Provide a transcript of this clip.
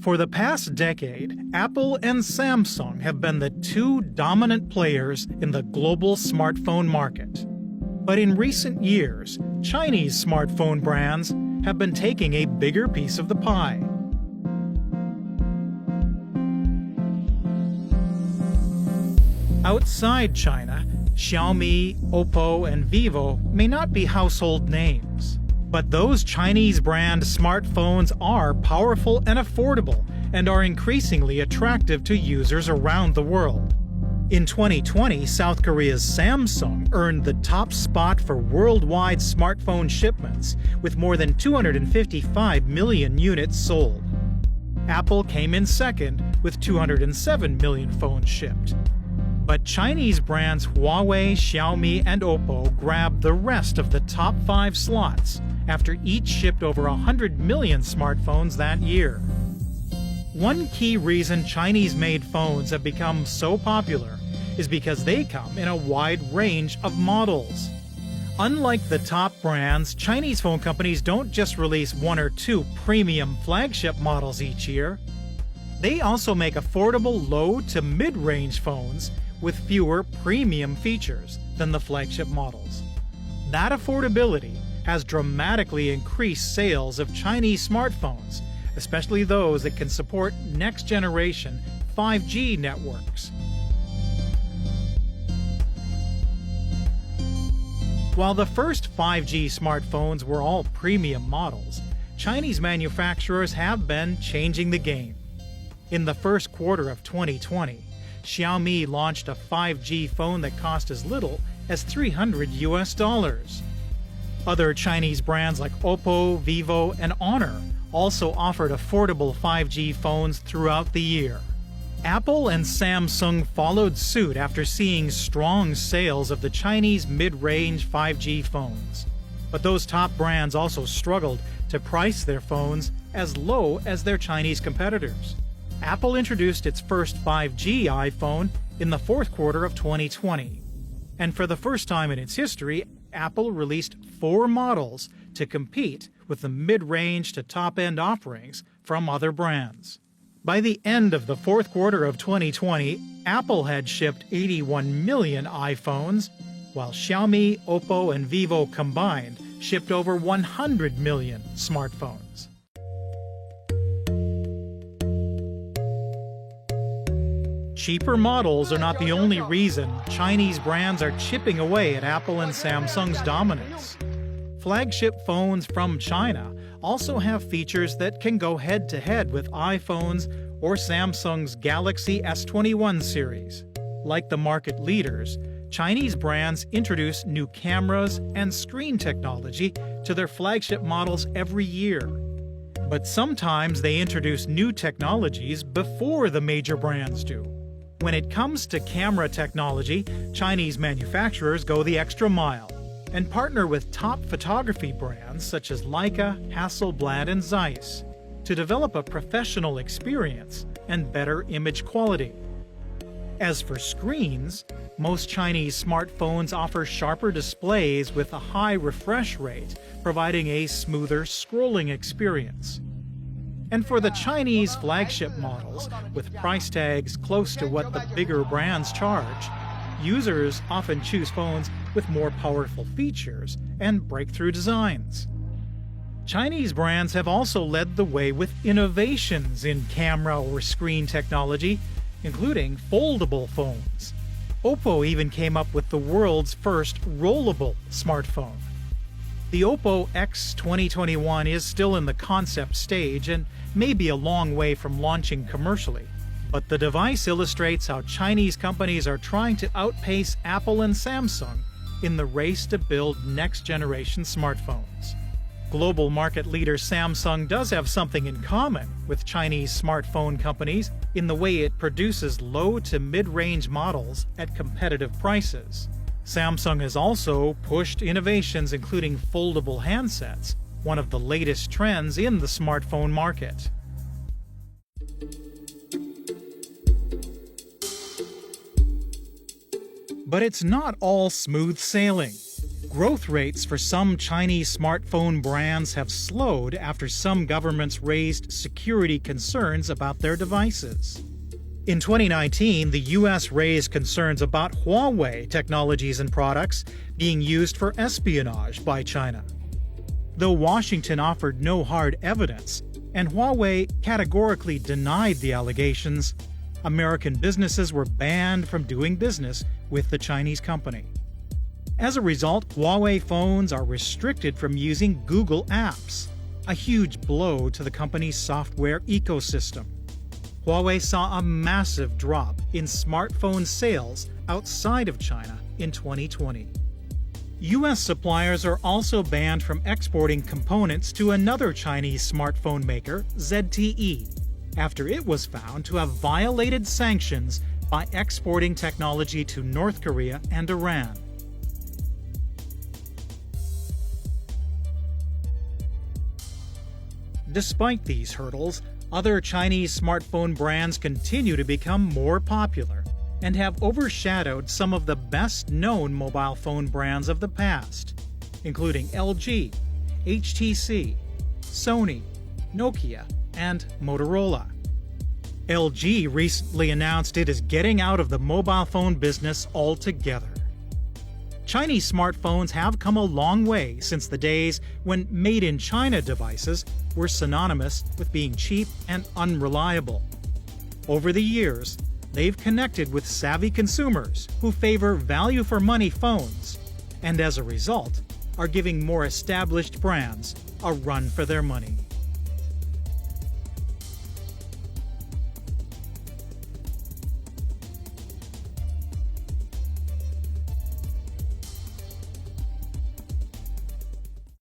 For the past decade, Apple and Samsung have been the two dominant players in the global smartphone market. But in recent years, Chinese smartphone brands have been taking a bigger piece of the pie. Outside China, Xiaomi, Oppo, and Vivo may not be household names. But those Chinese brand smartphones are powerful and affordable and are increasingly attractive to users around the world. In 2020, South Korea's Samsung earned the top spot for worldwide smartphone shipments with more than 255 million units sold. Apple came in second with 207 million phones shipped. But Chinese brands Huawei, Xiaomi, and Oppo grabbed the rest of the top 5 slots after each shipped over 100 million smartphones that year. One key reason Chinese-made phones have become so popular is because they come in a wide range of models. Unlike the top brands, Chinese phone companies don't just release 1 or 2 premium flagship models each year. They also make affordable low to mid-range phones with fewer premium features than the flagship models. That affordability has dramatically increased sales of Chinese smartphones, especially those that can support next-generation 5G networks. While the first 5G smartphones were all premium models, Chinese manufacturers have been changing the game. In the first quarter of 2020, Xiaomi launched a 5G phone that cost as little as $300. Other Chinese brands like Oppo, Vivo, and Honor also offered affordable 5G phones throughout the year. Apple and Samsung followed suit after seeing strong sales of the Chinese mid-range 5G phones. But those top brands also struggled to price their phones as low as their Chinese competitors. Apple introduced its first 5G iPhone in the fourth quarter of 2020. And for the first time in its history, Apple released 4 models to compete with the mid-range to top-end offerings from other brands. By the end of the fourth quarter of 2020, Apple had shipped 81 million iPhones, while Xiaomi, Oppo, and Vivo combined shipped over 100 million smartphones. Cheaper models are not the only reason Chinese brands are chipping away at Apple and Samsung's dominance. Flagship phones from China also have features that can go head-to-head with iPhones or Samsung's Galaxy S21 series. Like the market leaders, Chinese brands introduce new cameras and screen technology to their flagship models every year. But sometimes they introduce new technologies before the major brands do. When it comes to camera technology, Chinese manufacturers go the extra mile and partner with top photography brands such as Leica, Hasselblad, and Zeiss to develop a professional experience and better image quality. As for screens, most Chinese smartphones offer sharper displays with a high refresh rate, providing a smoother scrolling experience. And for the Chinese flagship models, with price tags close to what the bigger brands charge, users often choose phones with more powerful features and breakthrough designs. Chinese brands have also led the way with innovations in camera or screen technology, including foldable phones. Oppo even came up with the world's first rollable smartphone. The Oppo X 2021 is still in the concept stage and may be a long way from launching commercially. But the device illustrates how Chinese companies are trying to outpace Apple and Samsung in the race to build next-generation smartphones. Global market leader Samsung does have something in common with Chinese smartphone companies in the way it produces low to mid-range models at competitive prices. Samsung has also pushed innovations including foldable handsets, one of the latest trends in the smartphone market. But it's not all smooth sailing. Growth rates for some Chinese smartphone brands have slowed after some governments raised security concerns about their devices. In 2019, the U.S. raised concerns about Huawei technologies and products being used for espionage by China. Though Washington offered no hard evidence, and Huawei categorically denied the allegations, American businesses were banned from doing business with the Chinese company. As a result, Huawei phones are restricted from using Google apps, a huge blow to the company's software ecosystem. Huawei saw a massive drop in smartphone sales outside of China in 2020. U.S. suppliers are also banned from exporting components to another Chinese smartphone maker, ZTE, after it was found to have violated sanctions by exporting technology to North Korea and Iran. Despite these hurdles, other Chinese smartphone brands continue to become more popular and have overshadowed some of the best-known mobile phone brands of the past, including LG, HTC, Sony, Nokia, and Motorola. LG recently announced it is getting out of the mobile phone business altogether. Chinese smartphones have come a long way since the days when made-in-China devices were synonymous with being cheap and unreliable. Over the years, they've connected with savvy consumers who favor value-for-money phones, and as a result, are giving more established brands a run for their money.